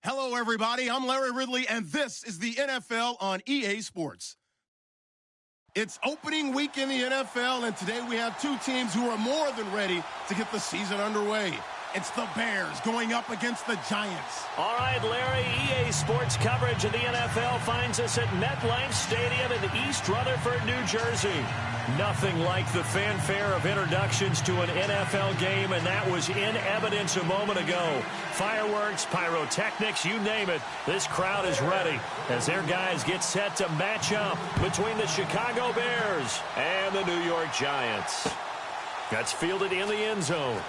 Hello, everybody. I'm Larry Ridley, and this is the NFL on EA Sports. It's opening week in the NFL, and today we have two teams who are more than ready to get the season underway. It's the Bears going up against the Giants. All right, Larry, EA Sports coverage of the NFL finds us at MetLife Stadium in East Rutherford, New Jersey. Nothing like the fanfare of introductions to an NFL game, and that was in evidence a moment ago. Fireworks, pyrotechnics, you name it. This crowd is ready as their guys get set to match up between the Chicago Bears and the New York Giants. That's fielded in the end zone.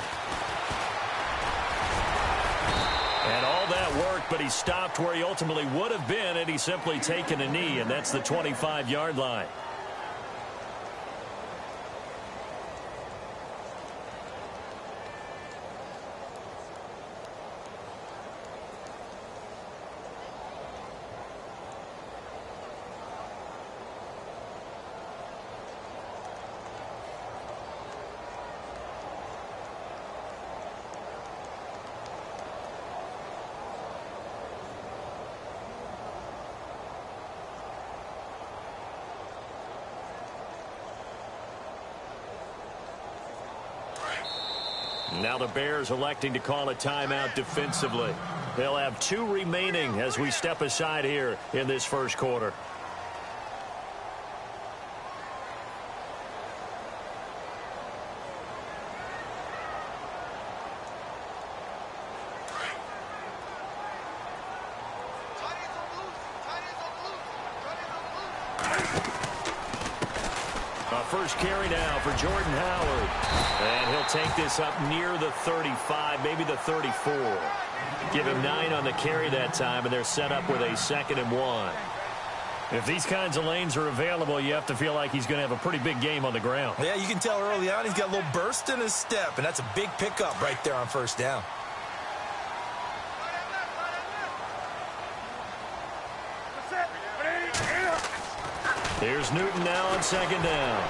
And all that work, but he stopped where he ultimately would have been had he simply taken a knee, and that's the 25-yard line. Now the Bears electing to call a timeout defensively. They'll have 2 remaining as we step aside here in this first quarter. First carry now for Jordan Howard. And he'll take this up near the 35, maybe the 34. Give him 9 on the carry that time, and they're set up with a 2nd and 1. If these kinds of lanes are available, you have to feel like he's going to have a pretty big game on the ground. Yeah, you can tell early on he's got a little burst in his step, and that's a big pickup right there on first down. Here's Newton now on 2nd down.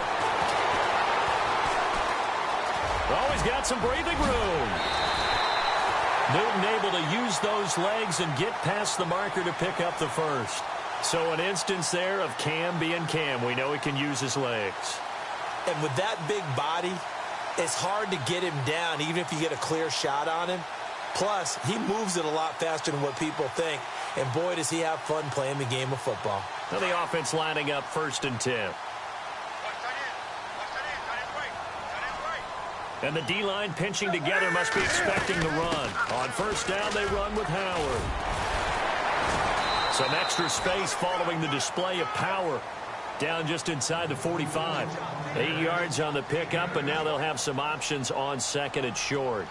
Always got some breathing room. Newton able to use those legs and get past the marker to pick up the first. So an instance there of Cam being Cam. We know he can use his legs. And with that big body, it's hard to get him down even if you get a clear shot on him. Plus, he moves it a lot faster than what people think. And boy, does he have fun playing the game of football. Now the offense lining up 1st and 10. And the D-line pinching together, must be expecting the run. On first down, they run with Howard. Some extra space following the display of power. Down just inside the 45. 8 yards on the pickup, and now they'll have some options on 2nd and short.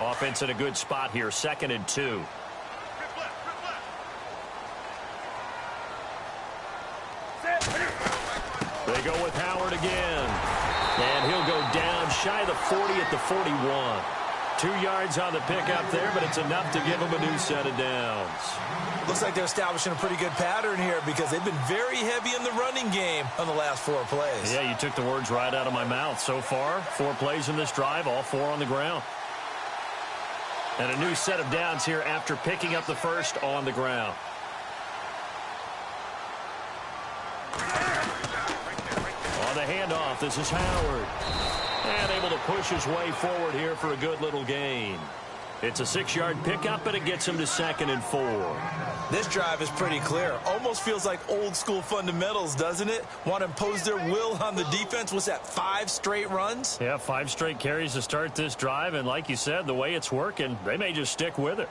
Offense in a good spot here, 2nd and 2. They go with Howard again. And he'll go down shy of the 40 at the 41. 2 yards on the pickup there, but it's enough to give him a new set of downs. Looks like they're establishing a pretty good pattern here because they've been very heavy in the running game on the last 4 plays. Yeah, you took the words right out of my mouth. So far, 4 plays in this drive, all 4 on the ground. And a new set of downs here after picking up the first on the ground. On the handoff, this is Howard. And able to push his way forward here for a good little gain. It's a 6-yard pickup, but it gets him to 2nd and 4. This drive is pretty clear. Almost feels like old school fundamentals, doesn't it? Want to impose their will on the defense. What's that, 5 straight runs? Yeah, 5 straight carries to start this drive. And like you said, the way it's working, they may just stick with it.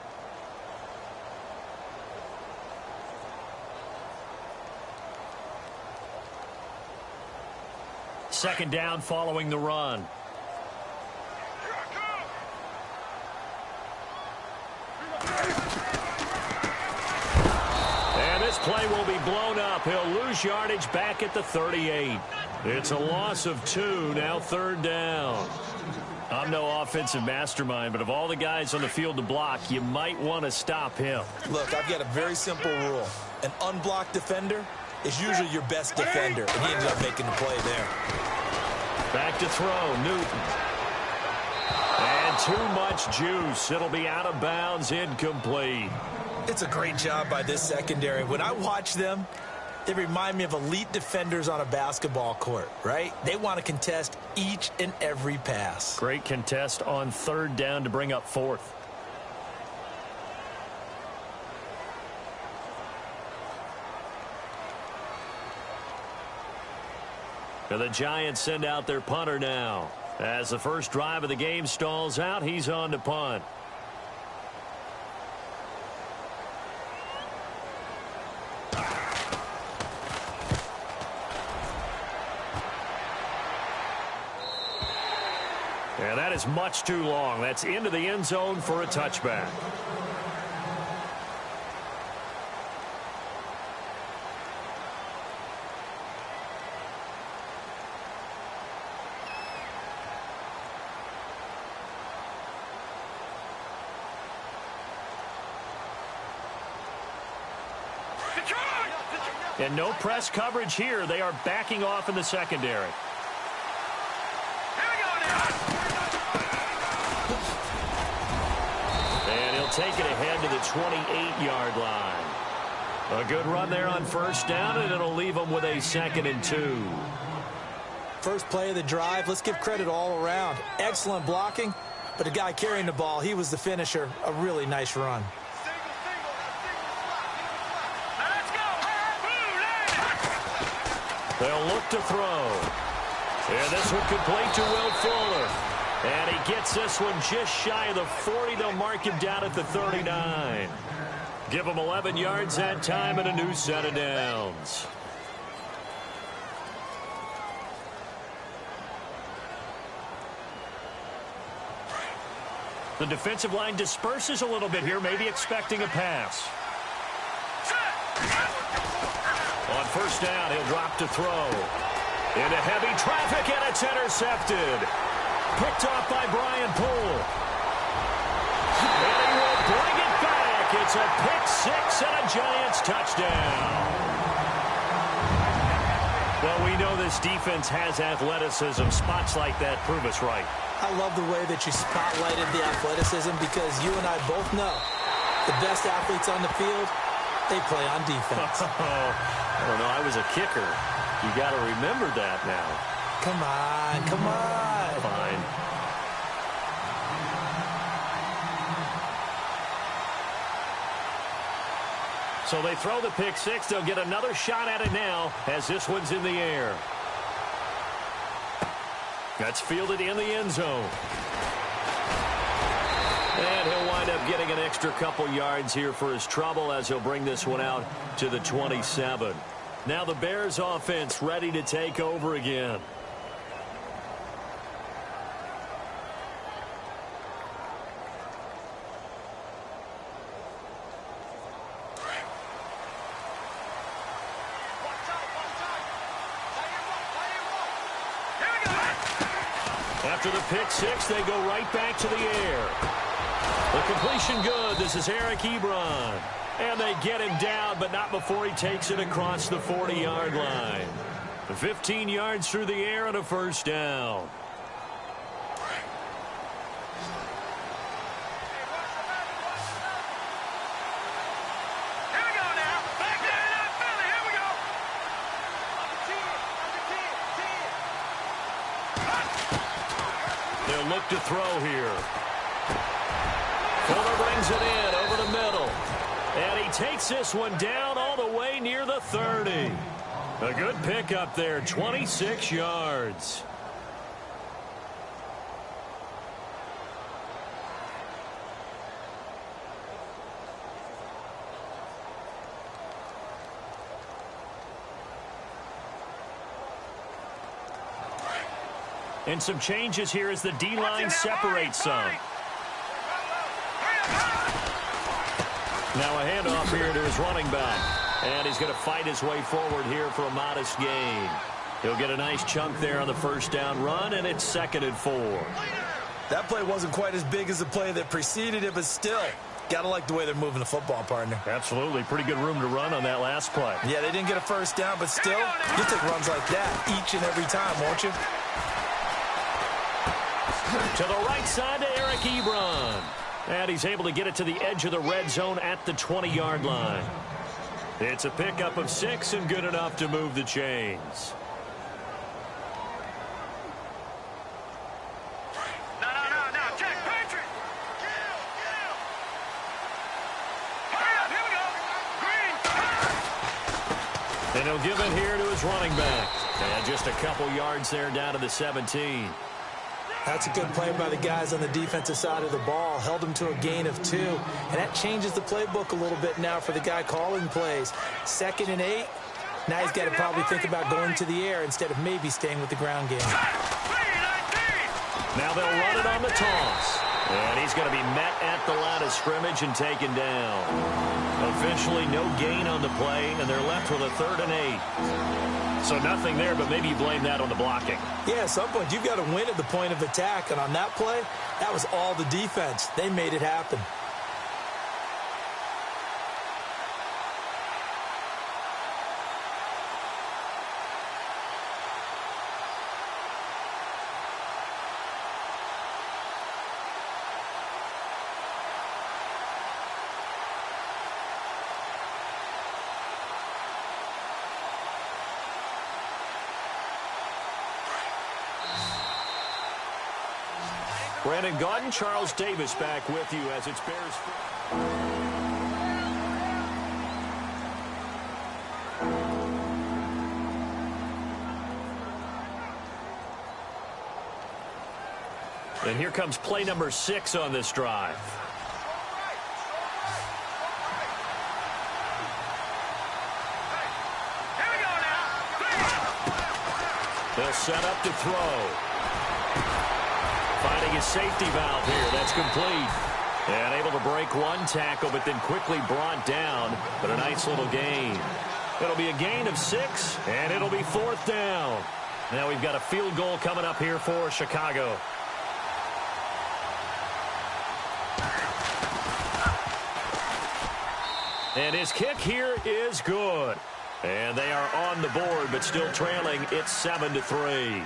Second down following the run. And this play will be blown up. He'll lose yardage back at the 38. It's a loss of 2, now 3rd down. I'm no offensive mastermind, but of all the guys on the field to block, you might want to stop him. Look, I've got a very simple rule. An unblocked defender is usually your best defender, and he ended up making the play there. Back to throw, Newton. And too much juice. It'll be out of bounds, incomplete. It's a great job by this secondary. When I watch them, they remind me of elite defenders on a basketball court, right? They want to contest each and every pass. Great contest on third down to bring up fourth. And the Giants send out their punter now. As the first drive of the game stalls out, he's on to punt. And that is much too long. That's into the end zone for a touchback. And no press coverage here. They are backing off in the secondary. And he'll take it ahead to the 28-yard line. A good run there on first down, and it'll leave them with a 2nd and 2. First play of the drive, let's give credit all around. Excellent blocking, but the guy carrying the ball, he was the finisher. A really nice run. They'll look to throw. And this one complete to Will Fuller. And he gets this one just shy of the 40. They'll mark him down at the 39. Give him 11 yards that time and a new set of downs. The defensive line disperses a little bit here, maybe expecting a pass. On first down, he'll drop to throw. Into heavy traffic, and it's intercepted. Picked off by Brian Poole. And he will bring it back. It's a pick six and a Giants touchdown. Well, we know this defense has athleticism. Spots like that prove us right. I love the way that you spotlighted the athleticism because you and I both know the best athletes on the field, they play on defense. I don't know. I was a kicker. You got to remember that now. Come on, come on. Fine. So they throw the pick six. They'll get another shot at it now as this one's in the air. That's fielded in the end zone. And he'll wind up getting an extra couple yards here for his trouble as he'll bring this one out to the 27. Now the Bears offense ready to take over again. After the pick six, they go right back to the air. The completion good. This is Eric Ebron. And they get him down, but not before he takes it across the 40-yard line. 15 yards through the air and a first down. They'll look to throw here. Fuller brings it in over the middle. And he takes this one down all the way near the 30. A good pickup there, 26 yards. And some changes here as the D-line separates some. Now a handoff here to his running back. And he's going to fight his way forward here for a modest gain. He'll get a nice chunk there on the first down run, and it's 2nd and 4. That play wasn't quite as big as the play that preceded it, but still, got to like the way they're moving the football, partner. Absolutely. Pretty good room to run on that last play. Yeah, they didn't get a first down, but still, you'll take runs like that each and every time, won't you? To the right side to Eric Ebron. And he's able to get it to the edge of the red zone at the 20-yard line. It's a pickup of 6 and good enough to move the chains. And he'll give it here to his running back. And just a couple yards there down to the 17. That's a good play by the guys on the defensive side of the ball. Held him to a gain of 2. And that changes the playbook a little bit now for the guy calling plays. 2nd and 8. Now he's got to probably think about going to the air instead of maybe staying with the ground game. Now they'll run it on the toss. And he's going to be met at the line of scrimmage and taken down. Officially no gain on the play, and they're left with a 3rd and 8. So nothing there, but maybe you blame that on the blocking. Yeah, at some point you've got to win at the point of attack, and on that play, that was all the defense. They made it happen. Brandon Gaudin, Charles Davis back with you as it's Bears. And here comes play number 6 on this drive. They'll set up to throw. Finding his safety valve here. That's complete. And able to break one tackle, but then quickly brought down. But a nice little gain. It'll be a gain of 6, and it'll be 4th down. Now we've got a field goal coming up here for Chicago. And his kick here is good. And they are on the board, but still trailing. It's 7-3.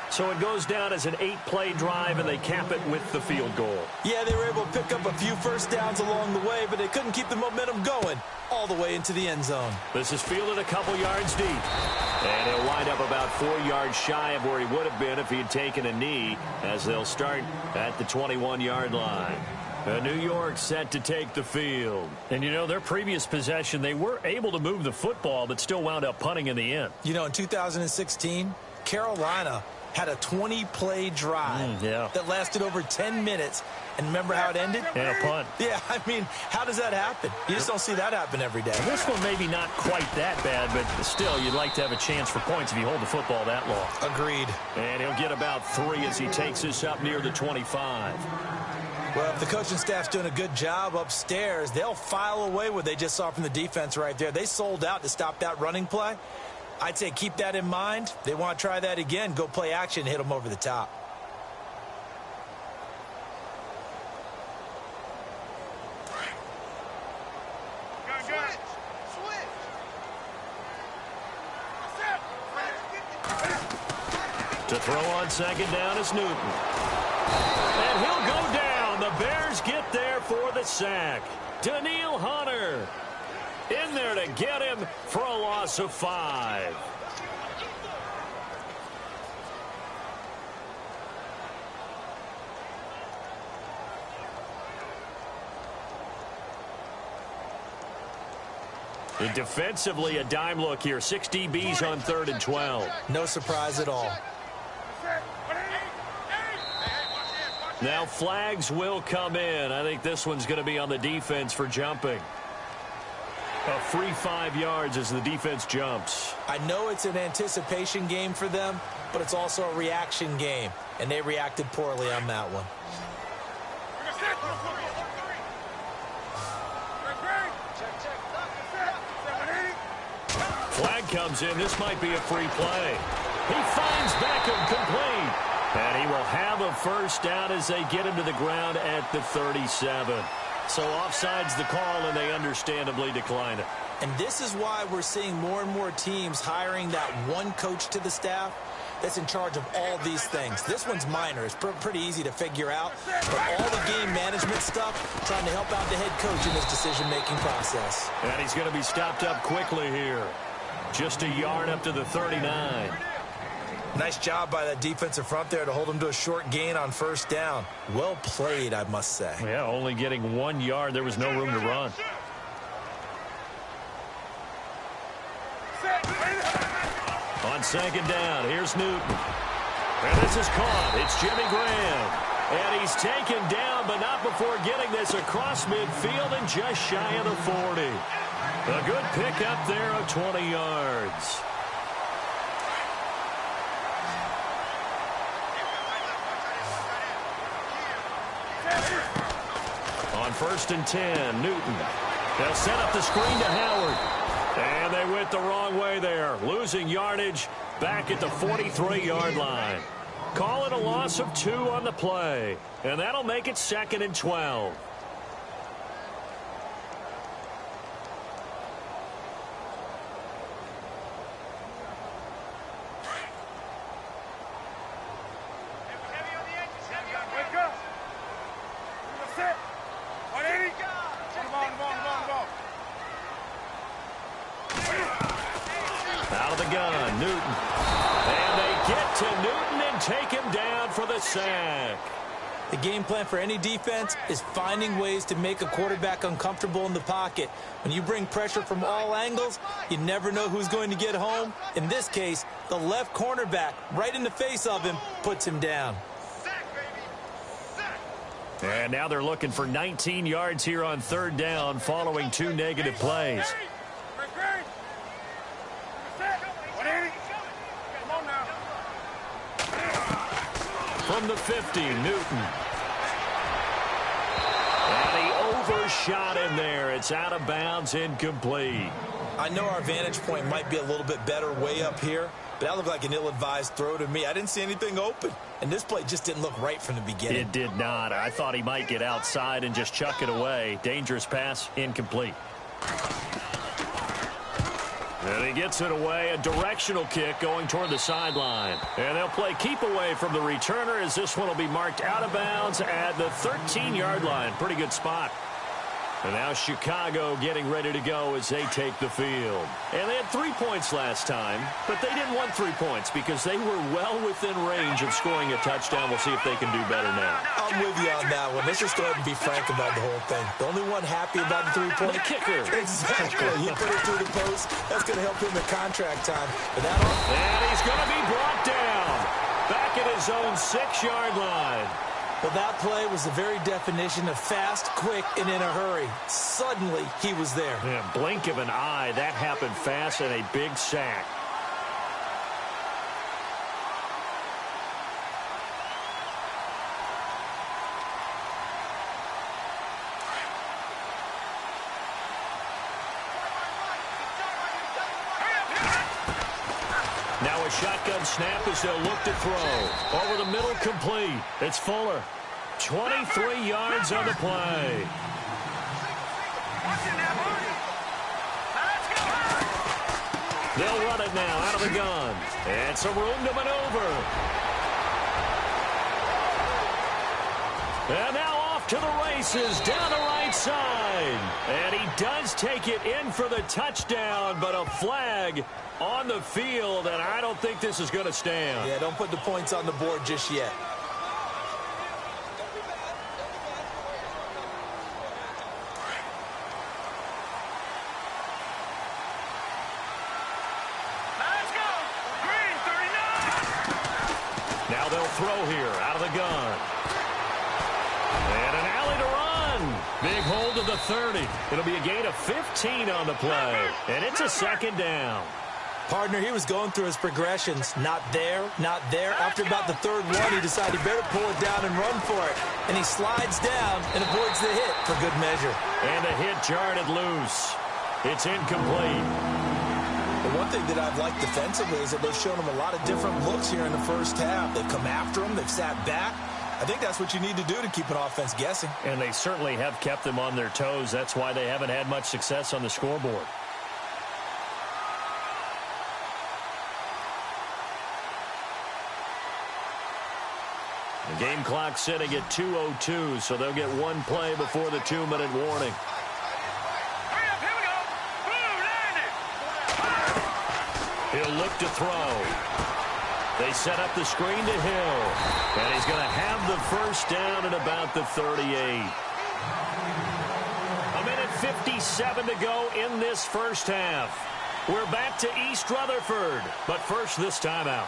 So it goes down as an 8-play drive, and they cap it with the field goal. Yeah, they were able to pick up a few first downs along the way, but they couldn't keep the momentum going all the way into the end zone. This is fielded a couple yards deep. And he'll wind up about 4 yards shy of where he would have been if he had taken a knee, as they'll start at the 21-yard line. New York set to take the field. And, you know, their previous possession, they were able to move the football, but still wound up punting in the end. You know, in 2016, Carolina had a 20-play drive that lasted over 10 minutes. And remember how it ended? And a punt. Yeah, I mean, how does that happen? You just don't see that happen every day. This one maybe not quite that bad, but still, you'd like to have a chance for points if you hold the football that long. Agreed. And he'll get about 3 as he takes this up near the 25. Well, if the coaching staff's doing a good job upstairs, they'll file away what they just saw from the defense right there. They sold out to stop that running play. I'd say keep that in mind. They want to try that again. Go play action, hit them over the top. To throw on second down is Newton. And he'll go down. The Bears get there for the sack. Daniil Hunter in there to get him for a loss of 5. And defensively, a dime look here. 6 DBs on 3rd and 12. No surprise at all. Now flags will come in. I think this one's going to be on the defense for jumping. A free 5 yards as the defense jumps. I know it's an anticipation game for them, but it's also a reaction game, and they reacted poorly on that one. Flag comes in. This might be a free play. He finds Beckham complete. And he will have a first down as they get him to the ground at the 37. So offside's the call, and they understandably decline it. And this is why we're seeing more and more teams hiring that one coach to the staff that's in charge of all these things. This one's minor. It's pretty easy to figure out. But all the game management stuff, trying to help out the head coach in his decision-making process. And he's going to be stopped up quickly here. Just a yard up to the 39. Nice job by that defensive front there to hold him to a short gain on first down. Well played, I must say. Yeah, only getting 1 yard. There was no room to run. On second down, here's Newton. And this is caught. It's Jimmy Graham. And he's taken down, but not before getting this across midfield and just shy of the 40. A good pickup there of 20 yards. On 1st and 10, Newton. They'll set up the screen to Howard. And they went the wrong way there, losing yardage back at the 43-yard line. Call it a loss of 2 on the play, and that'll make it 2nd and 12. Out of the gun, Newton. And they get to Newton and take him down for the sack. The game plan for any defense is finding ways to make a quarterback uncomfortable in the pocket. When you bring pressure from all angles, you never know who's going to get home. In this case, the left cornerback, right in the face of him, puts him down. And now they're looking for 19 yards here on 3rd down following 2 negative plays. From the 50, Newton. And he overshot him there. It's out of bounds, incomplete. I know our vantage point might be a little bit better way up here, but that looked like an ill-advised throw to me. I didn't see anything open, and this play just didn't look right from the beginning. It did not. I thought he might get outside and just chuck it away. Dangerous pass, incomplete. And he gets it away, a directional kick going toward the sideline. And they'll play keep away from the returner as this one will be marked out of bounds at the 13-yard line. Pretty good spot. And now Chicago getting ready to go as they take the field. And they had 3 points last time, but they didn't want 3 points because they were well within range of scoring a touchdown. We'll see if they can do better now. I'm with you on that one. Let's just go ahead and be frank about the whole thing. The only one happy about the 3-point kicker. Exactly. He put it through the post. That's going to help him in contract time. But that and he's going to be brought down back at his own 6-yard line. Well, that play was the very definition of fast, quick, and in a hurry. Suddenly, he was there. Yeah, blink of an eye. That happened fast and a big sack. Now a shotgun snap as they'll look to throw. Over the middle, complete. It's Fuller. 23 yards on the play. They'll run it now out of the gun. And some room to maneuver. And now off to the races down the right side. And he does take it in for the touchdown, but a flag on the field, and I don't think this is going to stand. Yeah, don't put the points on the board just yet. Now they'll throw here out of the gun. And an alley to run. Big hold of the 30. It'll be a gain of 15 on the play. And it's a 2nd down. Partner, he was going through his progressions. Not there, not there. After about the 3rd one, he decided he better pull it down and run for it. And he slides down and avoids the hit for good measure. And the hit jarred it loose. It's incomplete. The one thing that I've liked defensively is that they've shown him a lot of different looks here in the first half. They've come after him. They've sat back. I think that's what you need to do to keep an offense guessing. And they certainly have kept them on their toes. That's why they haven't had much success on the scoreboard. The game clock sitting at 2:02, so they'll get one play before the 2-minute warning. He'll look to throw. They set up the screen to Hill, and he's going to have the first down at about the 38. 1:57 to go in this first half. We're back to East Rutherford, but first this timeout.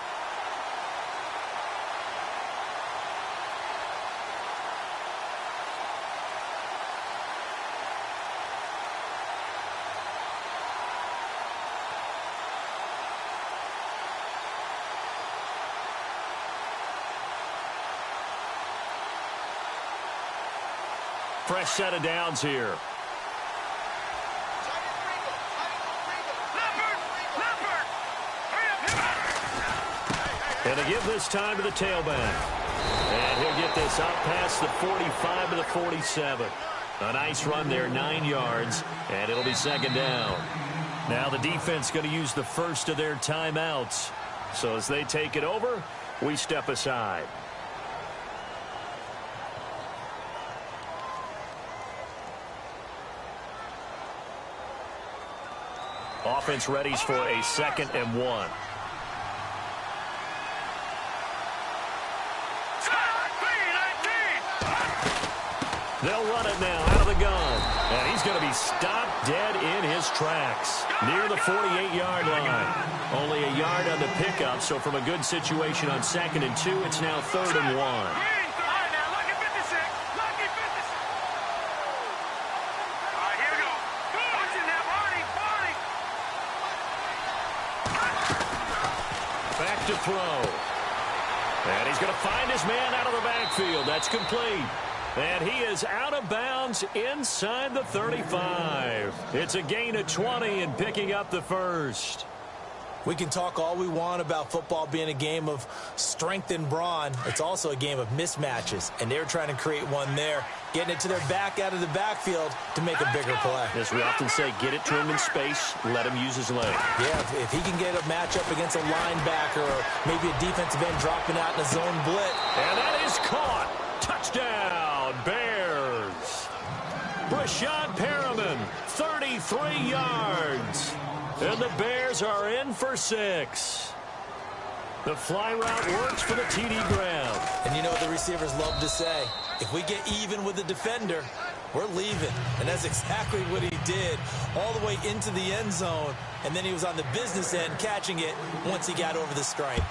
Fresh set of downs here. And they give this time to the tailback. And he'll get this out past the 45 to the 47. A nice run there, 9 yards, and it'll be second down. Now the defense going to use the first of their timeouts. So as they take it over, we step aside. Offense readies for a 2nd and 1. They'll run it now out of the gun. And he's going to be stopped dead in his tracks near the 48-yard line. Only a yard on the pickup, so from a good situation on 2nd and 2, it's now 3rd and 1. Back to throw. And he's going to find his man out of the backfield. That's complete. And he is out of bounds inside the 35. It's a gain of 20 and picking up the first. We can talk all we want about football being a game of strength and brawn. It's also a game of mismatches, and they're trying to create one there, getting it to their back out of the backfield to make a bigger play. As we often say, get it to him in space, let him use his leg. Yeah, if he can get a matchup against a linebacker or maybe a defensive end dropping out in a zone blitz. And that is caught. Touchdown, Bears. Brashad Perriman, 33 yards. And the Bears are in for 6. The fly route works for the TD grab. And you know what the receivers love to say? If we get even with the defender, we're leaving. And that's exactly what he did all the way into the end zone. And then he was on the business end catching it once he got over the stripe.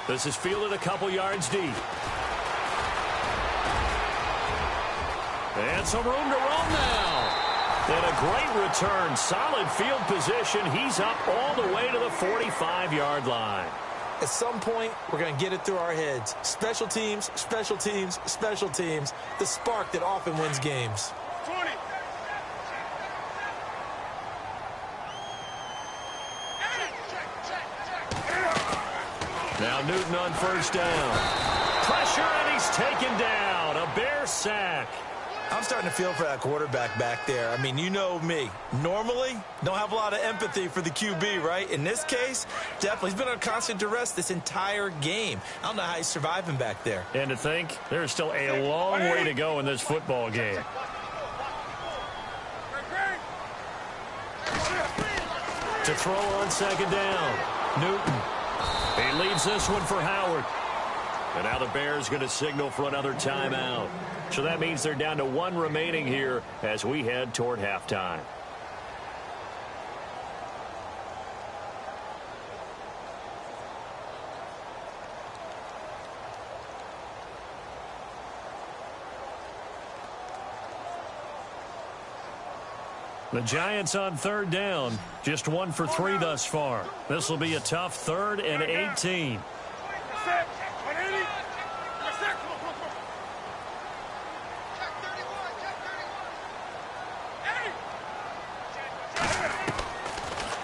This is fielded a couple yards deep. And some room to roam now. And a great return. Solid field position. He's up all the way to the 45-yard line. At some point, we're going to get it through our heads. Special teams, special teams, special teams. The spark that often wins games. 20. Now Newton on first down. Pressure, and he's taken down. A Bear sack. I'm starting to feel for that quarterback back there. I mean, you know me. Normally, don't have a lot of empathy for the QB, right? In this case, definitely. He's been on constant duress this entire game. I don't know how he's surviving back there. And to think, there's still a long way to go in this football game. To throw on second down. Newton. He leaves this one for Howard. And now the Bears going to signal for another timeout. So that means they're down to 1 remaining here as we head toward halftime. The Giants on third down, just 1 for 3 thus far. This will be a tough 3rd and 18.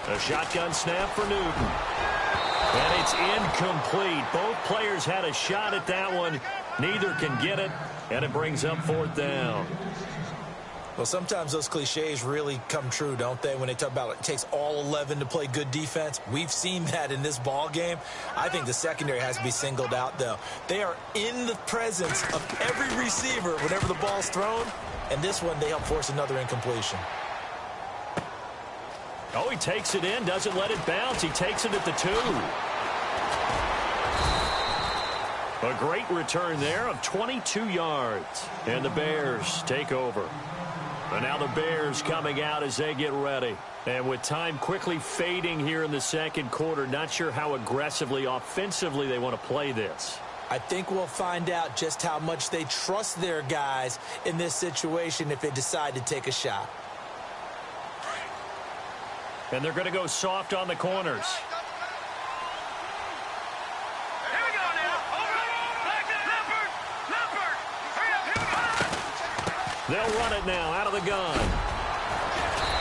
A shotgun snap for Newton. And it's incomplete. Both players had a shot at that one. Neither can get it, and it brings up 4th down. Well, sometimes those cliches really come true, don't they, when they talk about it takes all 11 to play good defense. We've seen that in this ball game. I think the secondary has to be singled out, though. They are in the presence of every receiver whenever the ball's thrown, and this one they help force another incompletion. Oh, he takes it in, doesn't let it bounce. He takes it at the 2. A great return there of 22 yards. And the Bears take over. And now the Bears coming out as they get ready. And with time quickly fading here in the second quarter, not sure how aggressively, offensively they want to play this. I think we'll find out just how much they trust their guys in this situation if they decide to take a shot. And they're going to go soft on the corners. They'll run it now out of the gun.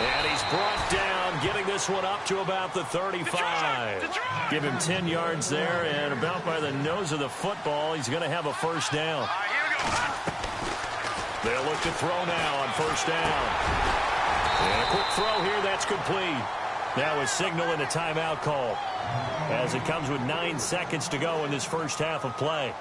And he's brought down, getting this one up to about the 35. Give him 10 yards there, and about by the nose of the football, he's going to have a first down. They'll look to throw now on first down. And a quick throw here, that's complete. Now a signal and a timeout call as it comes with 9 seconds to go in this first half of play.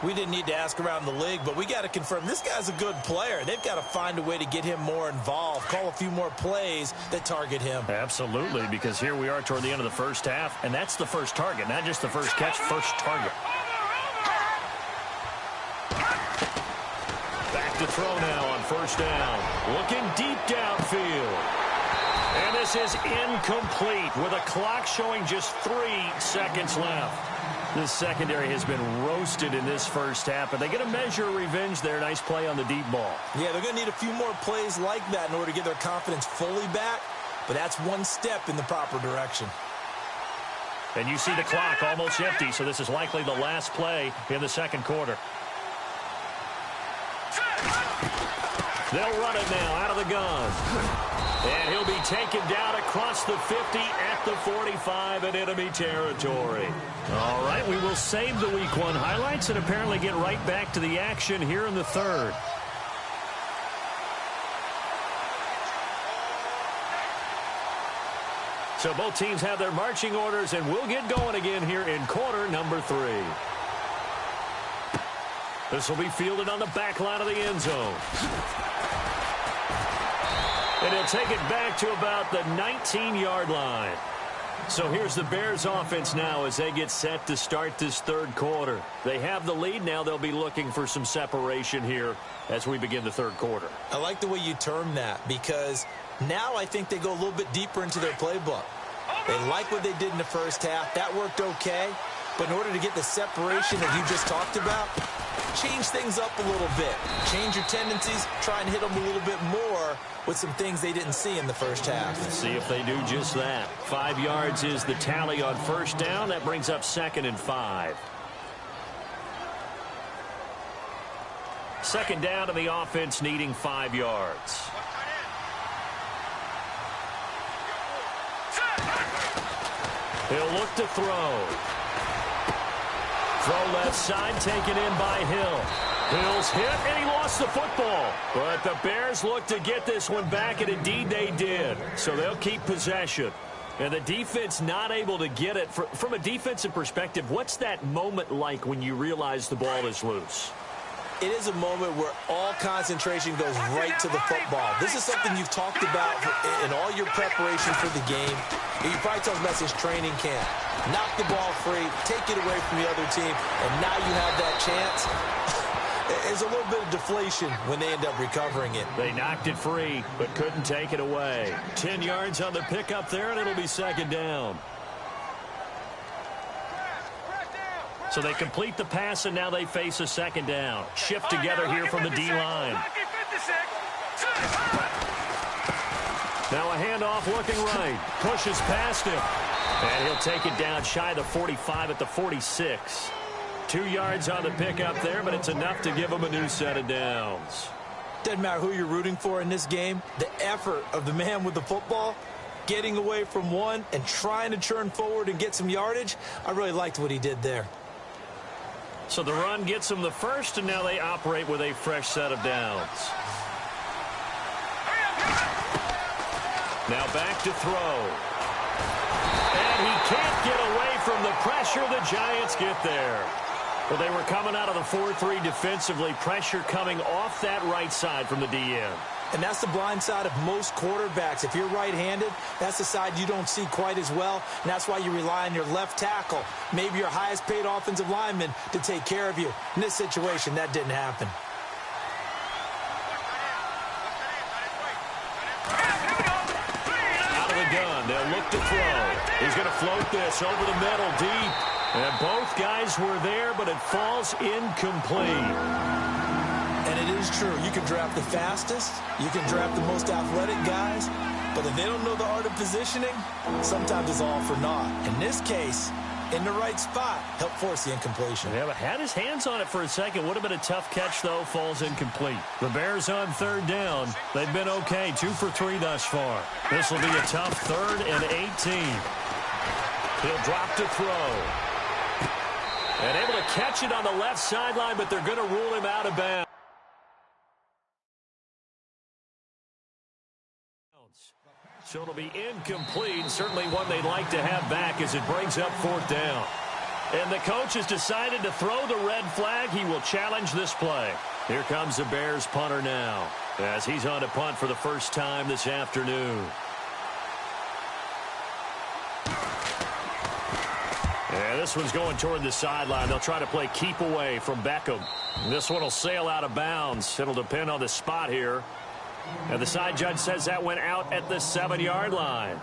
We didn't need to ask around the league, but we got to confirm this guy's a good player. They've got to find a way to get him more involved, call a few more plays that target him. Absolutely, because here we are toward the end of the first half, and that's the first target, not just the first catch, first target. Back to throw now on first down. Looking deep downfield. And this is incomplete with a clock showing just 3 seconds left. This secondary has been roasted in this first half, but they get a measure of revenge there. Nice play on the deep ball. Yeah, they're going to need a few more plays like that in order to get their confidence fully back, but that's one step in the proper direction. And you see the clock almost empty, so this is likely the last play in the second quarter. They'll run it now out of the gun. And he'll be taken down across the 50 at the 45 in enemy territory. All right, we will save the Week 1 highlights and apparently get right back to the action here in the third. So both teams have their marching orders, and we'll get going again here in quarter number 3. This will be fielded on the back line of the end zone. And he'll take it back to about the 19-yard line. So here's the Bears offense now as they get set to start this third quarter. They have the lead. Now they'll be looking for some separation here as we begin the third quarter. I like the way you term that because now I think they go a little bit deeper into their playbook. They like what they did in the first half. That worked okay. But in order to get the separation that you just talked about, change things up a little bit. Change your tendencies. Try and hit them a little bit more with some things they didn't see in the first half. Let's see if they do just that. 5 yards is the tally on first down. That brings up 2nd and 5. Second down, and the offense needing 5 yards. He'll look to throw. Throw left side, taken in by Hill. Hill's hit, and he lost the football. But the Bears look to get this one back, and indeed they did. So they'll keep possession. And the defense not able to get it. From a defensive perspective, what's that moment like when you realize the ball is loose? It is a moment where all concentration goes right to the football. This is something you've talked about in all your preparation for the game. You probably talked about since training camp. Knock the ball free, take it away from the other team, and now you have that chance. There's a little bit of deflation when they end up recovering it. They knocked it free, but couldn't take it away. 10 yards on the pickup there, and it'll be second down. So they complete the pass, and now they face a second down. Shift together here from the D-line. Now a handoff looking right. Pushes past him. And he'll take it down shy of the 45 at the 46. 2 yards on the pickup there, but it's enough to give him a new set of downs. Doesn't matter who you're rooting for in this game. The effort of the man with the football, getting away from one and trying to churn forward and get some yardage, I really liked what he did there. So the run gets them the first, and now they operate with a fresh set of downs. Now back to throw. And he can't get away from the pressure. The Giants get there. Well, they were coming out of the 4-3 defensively. Pressure coming off that right side from the DN. And that's the blind side of most quarterbacks. If you're right-handed, that's the side you don't see quite as well. And that's why you rely on your left tackle, maybe your highest-paid offensive lineman, to take care of you. In this situation, that didn't happen. Out of the gun, they'll look to throw. He's going to float this over the middle, deep. And both guys were there, but it falls incomplete. And it is true. You can draft the fastest. You can draft the most athletic guys. But if they don't know the art of positioning, sometimes it's all for naught. In this case, in the right spot, helped force the incompletion. Yeah, but had his hands on it for a second. Would have been a tough catch, though. Falls incomplete. The Bears on third down. They've been okay. 2 for 3 thus far. This will be a tough 3rd and 18. He'll drop to throw. And able to catch it on the left sideline, but they're going to rule him out of bounds. So it'll be incomplete. Certainly one they'd like to have back as it brings up 4th down. And the coach has decided to throw the red flag. He will challenge this play. Here comes the Bears punter now as he's on to punt for the first time this afternoon. And this one's going toward the sideline. They'll try to play keep away from Beckham. This one will sail out of bounds. It'll depend on the spot here. And the side judge says that went out at the 7-yard line.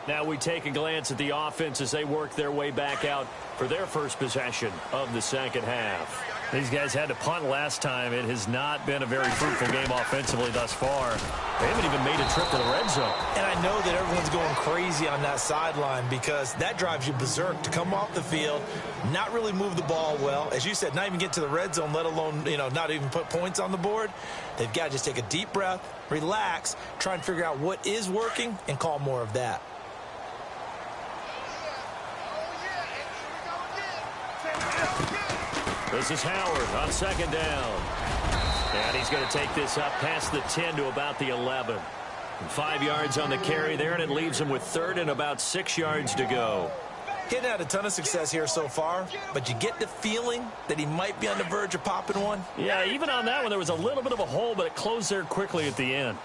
Now we take a glance at the offense as they work their way back out for their first possession of the second half. These guys had to punt last time. It has not been a very fruitful game offensively thus far. They haven't even made a trip to the red zone. And I know that everyone's going crazy on that sideline because that drives you berserk to come off the field, not really move the ball well. As you said, not even get to the red zone, let alone, not even put points on the board. They've got to just take a deep breath, relax, try and figure out what is working, and call more of that. This is Howard on second down. And he's going to take this up past the 10 to about the 11. 5 yards on the carry there, and it leaves him with 3rd and about 6 yards to go. He hadn't had a ton of success here so far, but you get the feeling that he might be on the verge of popping one. Yeah, even on that one, there was a little bit of a hole, but it closed there quickly at the end.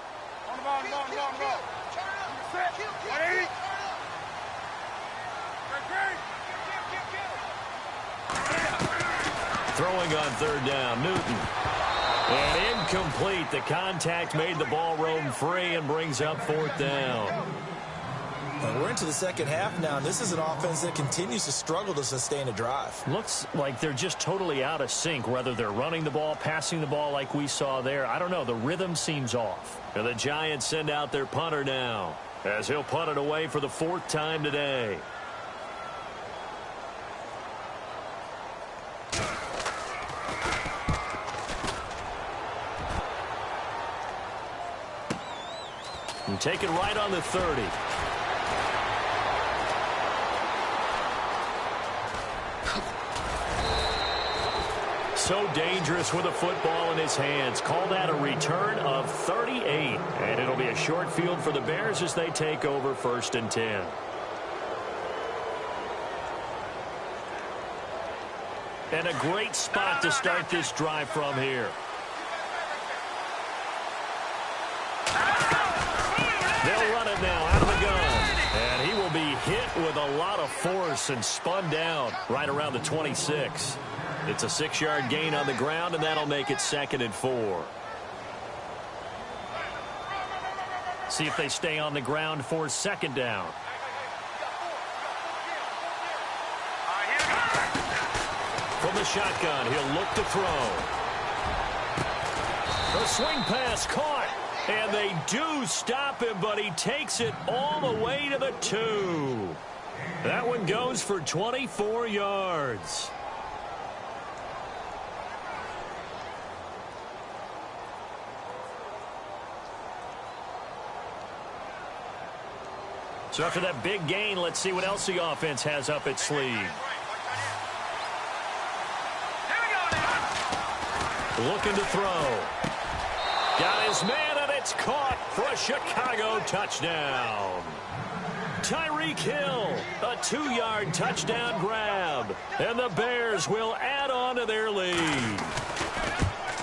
Throwing on 3rd down, Newton. And incomplete. The contact made the ball roam free and brings up 4th down. Well, we're into the second half now. This is an offense that continues to struggle to sustain a drive. Looks like they're just totally out of sync, whether they're running the ball, passing the ball like we saw there. I don't know. The rhythm seems off. And the Giants send out their punter now as he'll punt it away for the 4th time today. And take it right on the 30. So dangerous with a football in his hands. Call that a return of 38. And it'll be a short field for the Bears as they take over 1st and 10. And a great spot to start this drive from here. They'll run it now out of the gun. And he will be hit with a lot of force and spun down right around the 26. It's a 6-yard gain on the ground, and that'll make it 2nd and 4. See if they stay on the ground for 2nd down. From the shotgun, he'll look to throw. The swing pass caught. And they do stop him, but he takes it all the way to the 2. That one goes for 24 yards. So after that big gain, let's see what else the offense has up its sleeve. Looking to throw. Got his man, and it's caught for a Chicago touchdown. Tyreek Hill, a 2-yard touchdown grab, and the Bears will add on to their lead.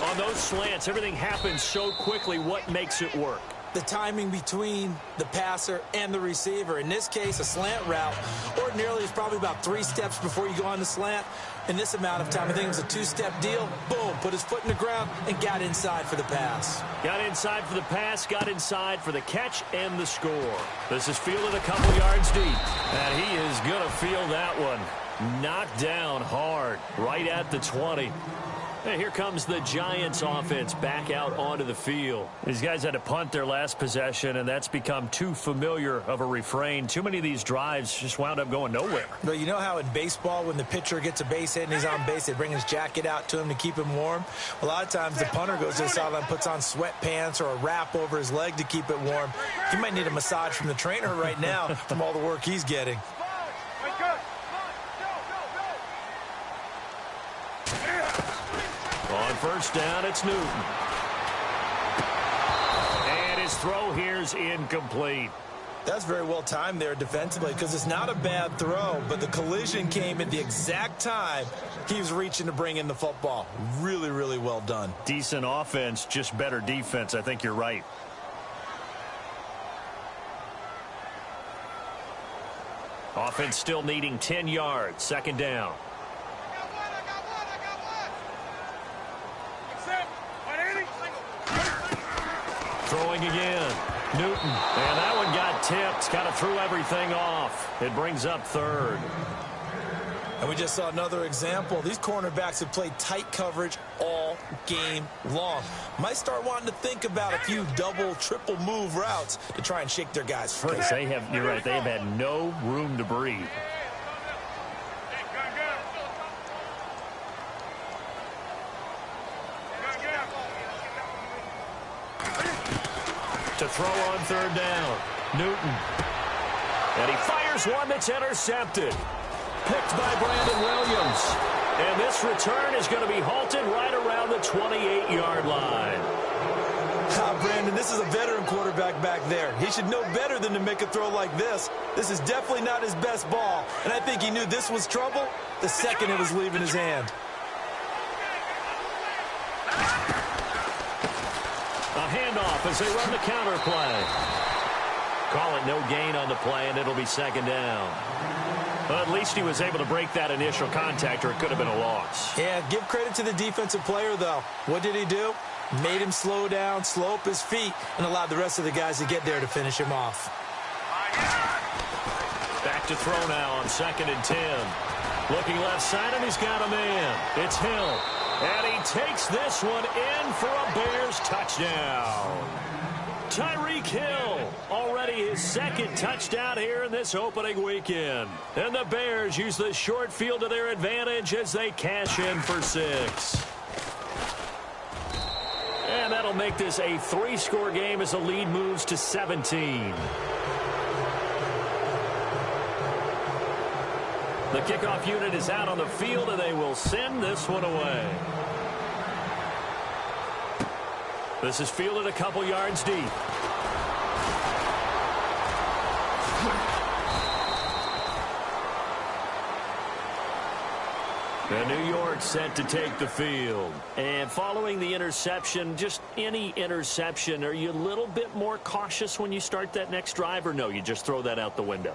On those slants, everything happens so quickly. What makes it work? The timing between the passer and the receiver. In this case, a slant route ordinarily is probably about 3 steps before you go on the slant. In this amount of time, I think it was a 2-step deal. Boom, put his foot in the ground and got inside for the pass. Got inside for the pass, got inside for the catch and the score. This is fielded a couple yards deep, and he is going to field that one. Knocked down hard, right at the 20. And here comes the Giants offense back out onto the field. These guys had to punt their last possession, and that's become too familiar of a refrain. Too many of these drives just wound up going nowhere. But you know how in baseball, when the pitcher gets a base hit and he's on base, they bring his jacket out to him to keep him warm? A lot of times the punter goes to the sideline, puts on sweatpants or a wrap over his leg to keep it warm. He might need a massage from the trainer right now from all the work he's getting. On first down, it's Newton. And his throw here's incomplete. That's very well timed there defensively because it's not a bad throw, but the collision came at the exact time he was reaching to bring in the football. Really, really well done. Decent offense, just better defense. I think you're right. Offense still needing 10 yards. Second down. Throwing again. Newton. And that one got tipped. Kind of threw everything off. It brings up third. And we just saw another example. These cornerbacks have played tight coverage all game long. Might start wanting to think about a few double, triple move routes to try and shake their guys free. They have, you're right, they have had no room to breathe. To throw on third down. Newton. And he fires one that's intercepted. Picked by Brandon Williams. And this return is going to be halted right around the 28-yard line. Brandon, this is a veteran quarterback back there. He should know better than to make a throw like this. This is definitely not his best ball. And I think he knew this was trouble the second it was leaving his hand. A handoff as they run the counter play. Call it no gain on the play, and it'll be second down. Well, at least he was able to break that initial contact, or it could have been a loss. Yeah, give credit to the defensive player, though. What did he do? Made him slow down, slow up his feet, and allowed the rest of the guys to get there to finish him off. Back to throw now on 2nd and 10. Looking left side, and he's got a man. It's Hill. And he takes this one in for a Bears touchdown. Tyreek Hill, already his 2nd touchdown here in this opening weekend. And the Bears use the short field to their advantage as they cash in for 6. And that'll make this a 3-score game as the lead moves to 17. The kickoff unit is out on the field, and they will send this one away. This is fielded a couple yards deep. And New York set to take the field. And following the interception, just any interception, are you a little bit more cautious when you start that next drive, or no, you just throw that out the window?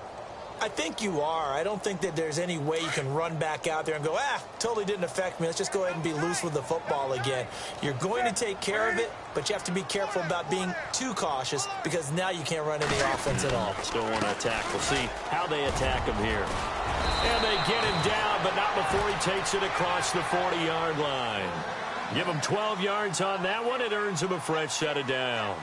I think you are. I don't think that there's any way you can run back out there and go, totally didn't affect me. Let's just go ahead and be loose with the football again. You're going to take care of it, but you have to be careful about being too cautious because now you can't run any offense at all. Still want to attack. We'll see how they attack him here. And they get him down, but not before he takes it across the 40-yard line. Give him 12 yards on that one. It earns him a fresh set of downs.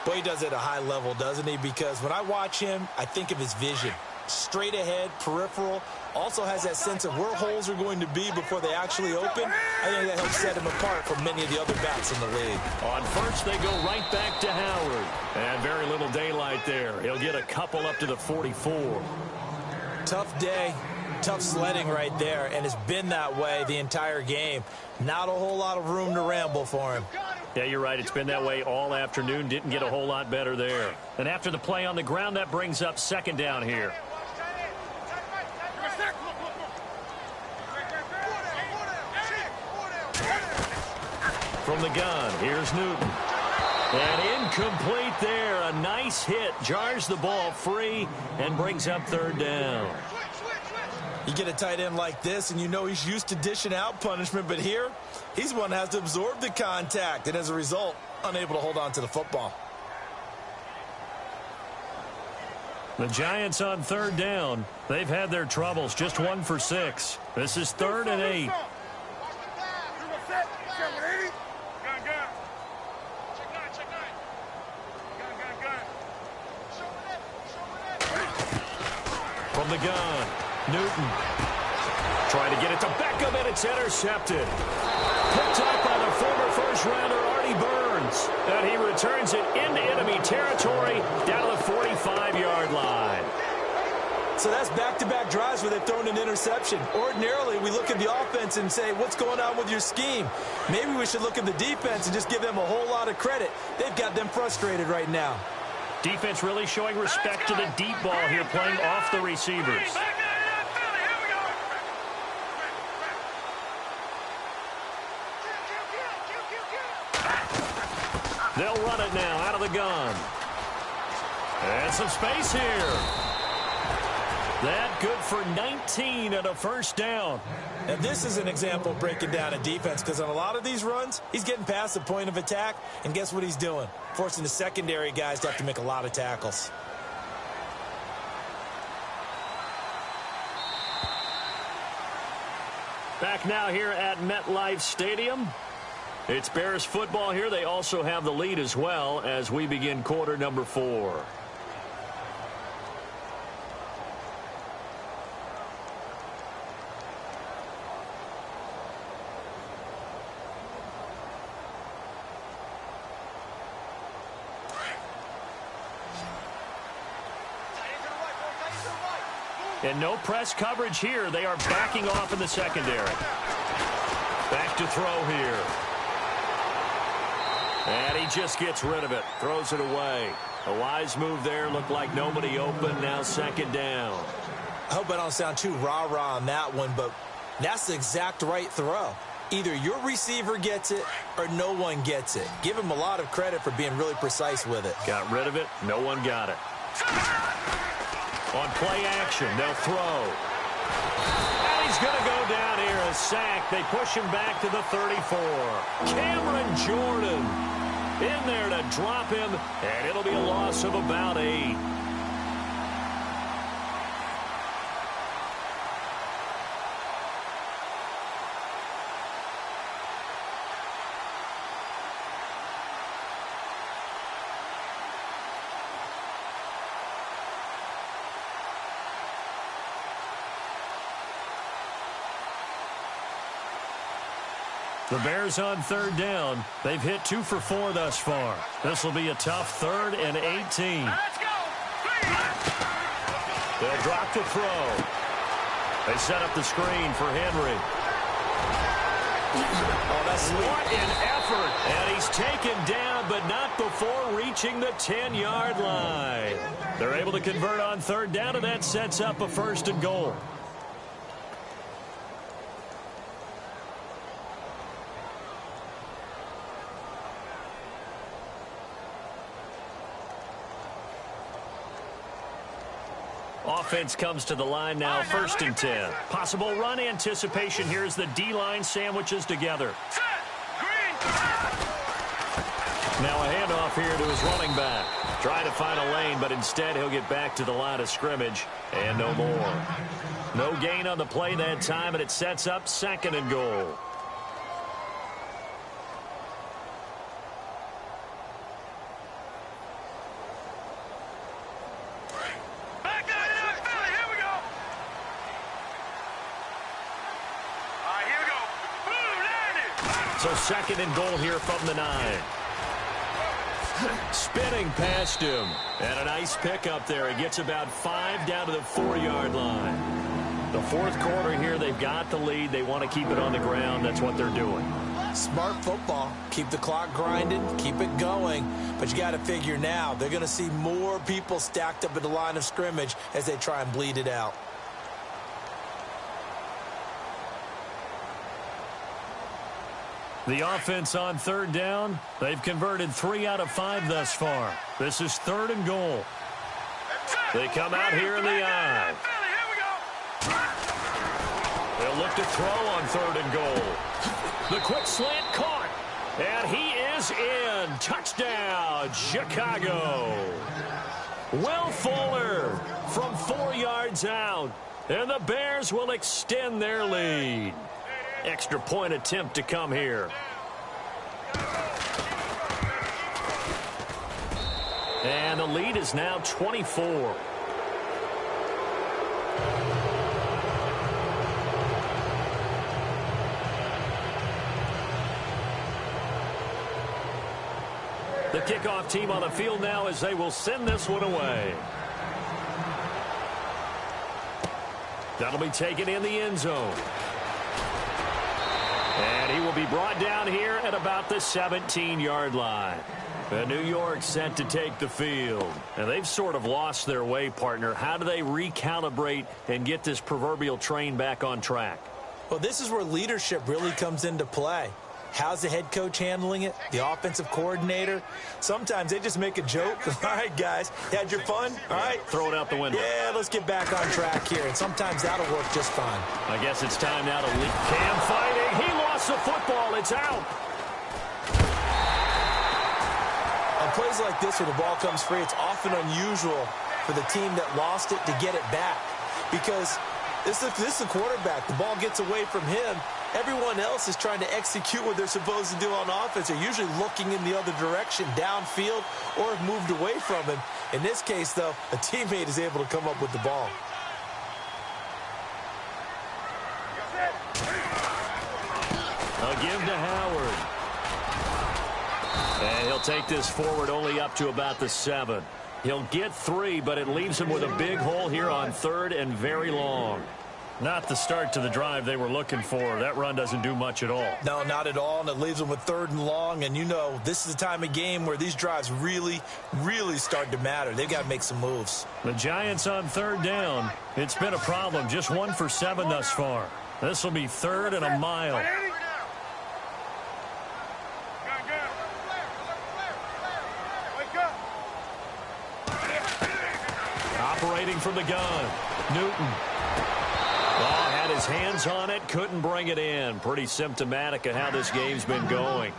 Boy, he does it at a high level, doesn't he? Because when I watch him, I think of his vision. Straight ahead, peripheral, also has that sense of where holes are going to be before they actually open. I think that helps set him apart from many of the other backs in the league. On first, they go right back to Howard. And very little daylight there. He'll get a couple up to the 44. Tough day, tough sledding right there, and it's been that way the entire game. Not a whole lot of room to ramble for him. Yeah, you're right. It's been that way all afternoon. Didn't get a whole lot better there. And after the play on the ground, that brings up second down here. From the gun, here's Newton. And incomplete there. A nice hit. Jars the ball free and brings up third down. You get a tight end like this, and you know he's used to dishing out punishment, but here, he's one that has to absorb the contact, and as a result, unable to hold on to the football. The Giants on third down. They've had their troubles. Just 1 for 6. This is 3rd and 8. From the gun, Newton trying to get it to Beckham, and it's intercepted. Picked up by the former first-rounder Artie Burns. And he returns it into enemy territory down to the 45-yard line. So that's back-to-back drives where they've thrown an interception. Ordinarily, we look at the offense and say, what's going on with your scheme? Maybe we should look at the defense and just give them a whole lot of credit. They've got them frustrated right now. Defense really showing respect to the deep ball here, playing off the receivers. They'll run it now out of the gun. And some space here. That good for 19 and a first down. And this is an example of breaking down a defense, because on a lot of these runs, he's getting past the point of attack, and guess what he's doing? Forcing the secondary guys to have to make a lot of tackles. Back now here at MetLife Stadium. It's Bears football here. They also have the lead as well as we begin quarter number 4. And no press coverage here. They are backing off in the secondary. Back to throw here. And he just gets rid of it. Throws it away. A wise move there. Looked like nobody open. Now second down. I hope I don't sound too rah-rah on that one, but that's the exact right throw. Either your receiver gets it or no one gets it. Give him a lot of credit for being really precise with it. Got rid of it. No one got it. On play action, they'll throw. And he's going to go down here, a sack. They push him back to the 34. Cameron Jordan in there to drop him, and it'll be a loss of about 8. The Bears on third down. They've hit 2 for 4 thus far. This will be a tough 3rd and 18. Let's go. They'll drop the throw. They set up the screen for Henry. Oh, that's sweet. What an effort. And he's taken down, but not before reaching the 10-yard line. They're able to convert on third down, and that sets up a 1st and goal. Offense comes to the line now, 1st and 10. Possible run anticipation here as the D-line sandwiches together. Now a handoff here to his running back. Trying to find a lane, but instead he'll get back to the line of scrimmage. And no more. No gain on the play that time, and it sets up 2nd and goal. So 2nd and goal here from the 9. Spinning past him. And a nice pickup there. He gets about 5 down to the 4-yard line. The 4th quarter here, they've got the lead. They want to keep it on the ground. That's what they're doing. Smart football. Keep the clock grinding, keep it going. But you got to figure now, they're going to see more people stacked up at the line of scrimmage as they try and bleed it out. The offense on third down, they've converted 3 out of 5 thus far. This is 3rd and goal. They come out here in the I. They'll look to throw on 3rd and goal. The quick slant caught, and he is in. Touchdown, Chicago. Will Fuller from 4 yards out, and the Bears will extend their lead. Extra point attempt to come here. And the lead is now 24. The kickoff team on the field now as they will send this one away. That'll be taken in the end zone. And he will be brought down here at about the 17-yard line. And New York set to take the field. And they've sort of lost their way, partner. How do they recalibrate and get this proverbial train back on track? Well, this is where leadership really comes into play. How's the head coach handling it? The offensive coordinator? Sometimes they just make a joke. All right, guys, you had your fun? All right. Throw it out the window. Yeah, let's get back on track here. And sometimes that'll work just fine. I guess it's time now to lead. Cam fighting. He lost the football. It's out. On plays like this where the ball comes free, it's often unusual for the team that lost it to get it back. Because this is the quarterback. The ball gets away from him. Everyone else is trying to execute what they're supposed to do on offense. They're usually looking in the other direction, downfield, or have moved away from him. In this case, though, a teammate is able to come up with the ball. A give to Howard. And he'll take this forward only up to about the 7. He'll get 3, but it leaves him with a big hole here on 3rd and very long. Not the start to the drive they were looking for. That run doesn't do much at all. No, not at all, and it leaves them with 3rd and long. And, you know, this is the time of game where these drives really, really start to matter. They've got to make some moves. The Giants on 3rd down. It's been a problem. Just 1 for 7 thus far. This will be 3rd and a mile. Operating from the gun, Newton. Oh, had his hands on it, couldn't bring it in. Pretty symptomatic of how this game's been going.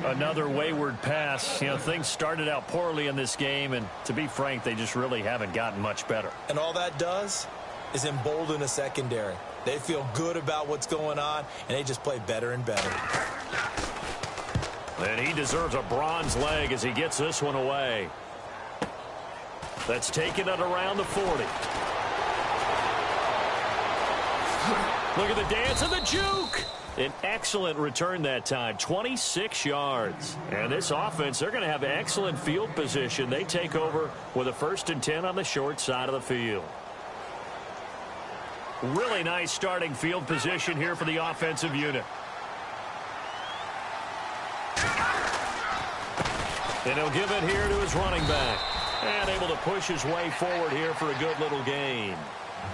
Another wayward pass. You know, things started out poorly in this game, and to be frank, they just really haven't gotten much better. And all that does is embolden a secondary. They feel good about what's going on, and they just play better and better. And he deserves a bronze leg as he gets this one away. That's taken it around the 40. Look at the dance and the juke. An excellent return that time, 26 yards. And this offense, they're going to have excellent field position. They take over with a 1st and 10 on the short side of the field. Really nice starting field position here for the offensive unit. And he'll give it here to his running back. And able to push his way forward here for a good little gain.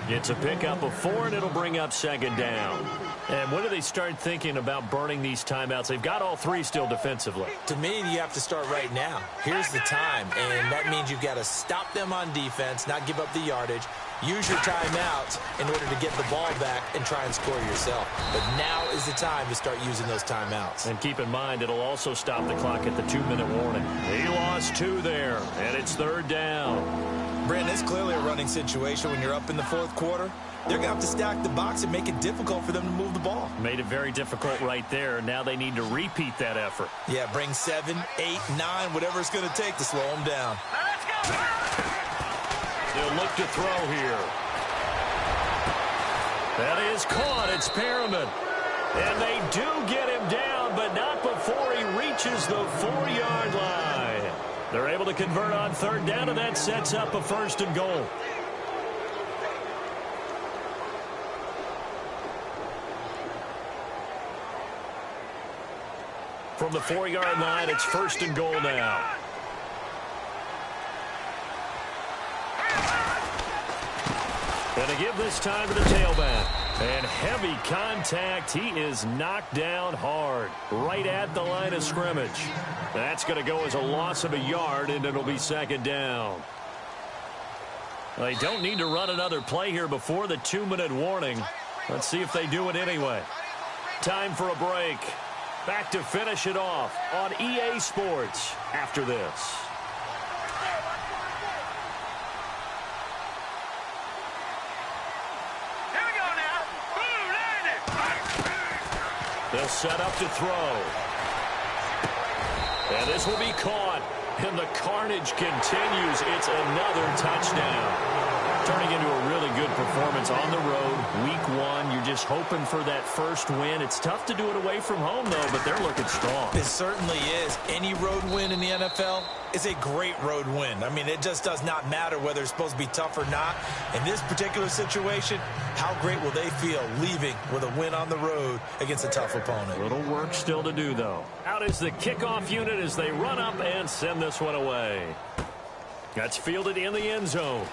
It's a pickup of 4, and it'll bring up 2nd down. And when do they start thinking about burning these timeouts? They've got all 3 still defensively. To me, you have to start right now. Here's the time, and that means you've got to stop them on defense, not give up the yardage, use your timeouts in order to get the ball back and try and score yourself. But now is the time to start using those timeouts. And keep in mind, it'll also stop the clock at the 2-minute warning. He lost 2 there, and it's 3rd down. Brandon, it's clearly a running situation when you're up in the 4th quarter. They're going to have to stack the box and make it difficult for them to move the ball. Made it very difficult right there. Now they need to repeat that effort. Yeah, bring 7, 8, 9, whatever it's going to take to slow them down. They'll look to throw here. That is caught. It's Perriman. And they do get him down, but not before he reaches the 4-yard line. They're able to convert on 3rd down, and that sets up a 1st and goal. from the 4-yard line. It's 1st and goal now. And to give this time to the tailback. And heavy contact. He is knocked down hard right at the line of scrimmage. That's going to go as a loss of a yard, and it'll be 2nd down. They don't need to run another play here before the 2-minute warning. Let's see if they do it anyway. Time for a break. Back to finish it off on EA Sports after this. They'll set up to throw. And this will be caught. And the carnage continues. It's another touchdown. Turning into a really good performance on the road. Week 1, you're just hoping for that first win. It's tough to do it away from home, though, but they're looking strong. It certainly is. Any road win in the NFL is a great road win. I mean, it just does not matter whether it's supposed to be tough or not. In this particular situation, how great will they feel leaving with a win on the road against a tough opponent? A little work still to do, though. Out is the kickoff unit as they run up and send this one away. That's fielded in the end zone.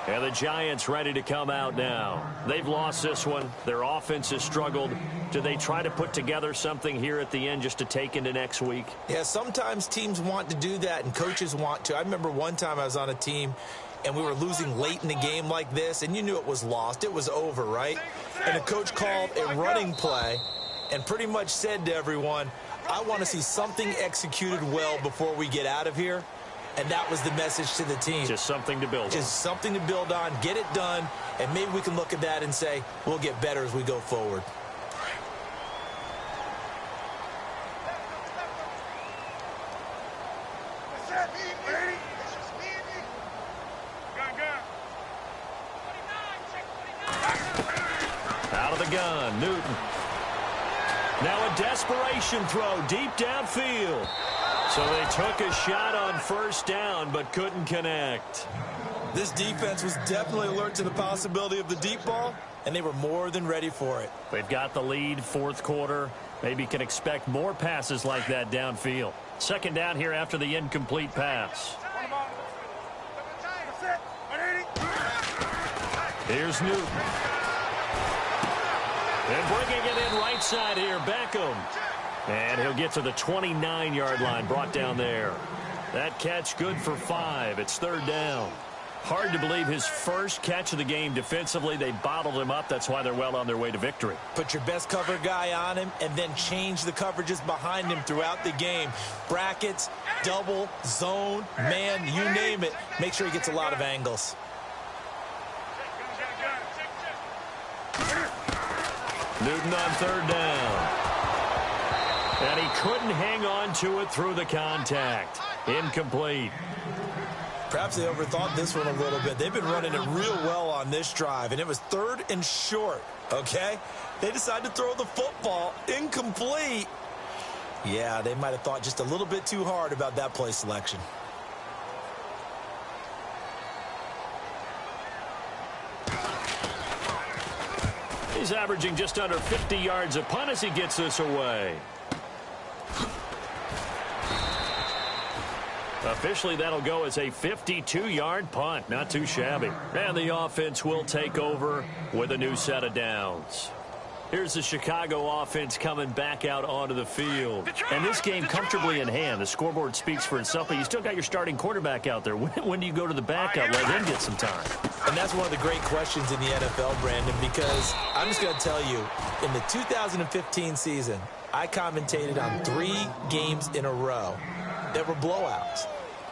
And the Giants ready to come out now. They've lost this one. Their offense has struggled. Do they try to put together something here at the end just to take into next week? Yeah, sometimes teams want to do that and coaches want to. I remember one time I was on a team and we were losing late in the game like this, and you knew it was lost. It was over, right? And the coach called a running play and pretty much said to everyone, I want to see something executed well before we get out of here. And that was the message to the team. Just something to build on. Just something to build on, get it done, and maybe we can look at that and say, we'll get better as we go forward. Out of the gun, Newton. Now a desperation throw deep downfield. So they took a shot on 1st down, but couldn't connect. This defense was definitely alert to the possibility of the deep ball, and they were more than ready for it. They've got the lead, 4th quarter. Maybe can expect more passes like that downfield. 2nd down here after the incomplete pass. Here's Newton. And bringing it in right side here, Beckham. And he'll get to the 29-yard line, brought down there. That catch good for 5. It's 3rd down. Hard to believe his first catch of the game defensively. They bottled him up. That's why they're well on their way to victory. Put your best cover guy on him and then change the coverages behind him throughout the game. Brackets, double, zone, man, you name it. Make sure he gets a lot of angles. Newton on 3rd down. And he couldn't hang on to it through the contact. Incomplete. Perhaps they overthought this one a little bit. They've been running it real well on this drive, and it was 3rd and short, okay? They decided to throw the football. Incomplete. Yeah, they might have thought just a little bit too hard about that play selection. He's averaging just under 50 yards a punt as he gets this away. Officially, that'll go as a 52-yard punt. Not too shabby. And the offense will take over with a new set of downs. Here's the Chicago offense coming back out onto the field. And this game comfortably in hand. The scoreboard speaks for itself, but you still got your starting quarterback out there. When do you go to the backup? Let him get some time. And that's one of the great questions in the NFL, Brandon, because I'm just going to tell you, in the 2015 season, I commentated on 3 games in a row that were blowouts.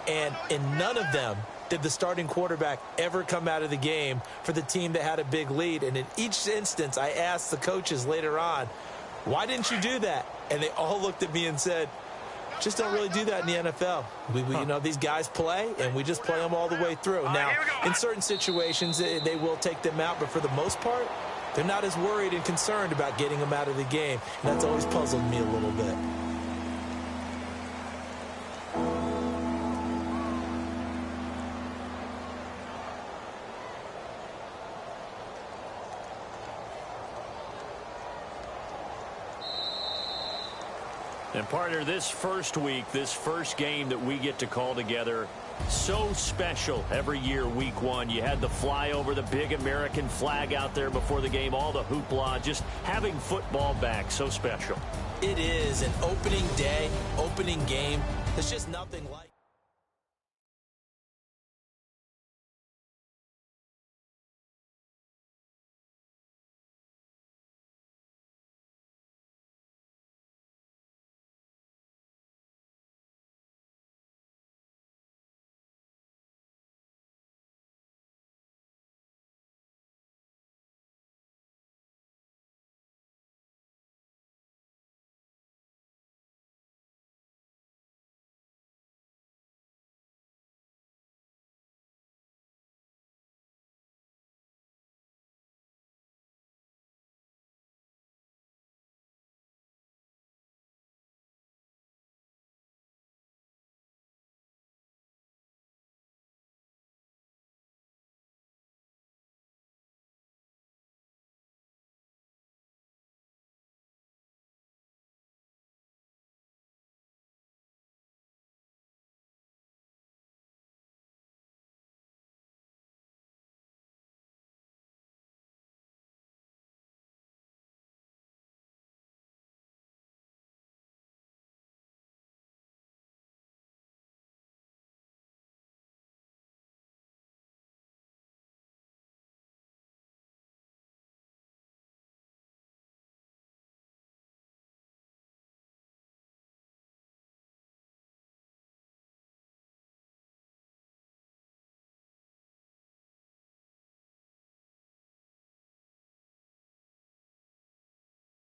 And in none of them did the starting quarterback ever come out of the game for the team that had a big lead. And in each instance, I asked the coaches later on, why didn't you do that? And they all looked at me and said, just don't really do that in the NFL. You know, these guys play, and we just play them all the way through. Now, in certain situations, they will take them out, but for the most part, they're not as worried and concerned about getting them out of the game. And that's always puzzled me a little bit. And partner, this first week, this first game that we get to call together, so special every year, week one. You had the flyover, the big American flag out there before the game, all the hoopla, just having football back, so special. It is an opening day, opening game. There's just nothing like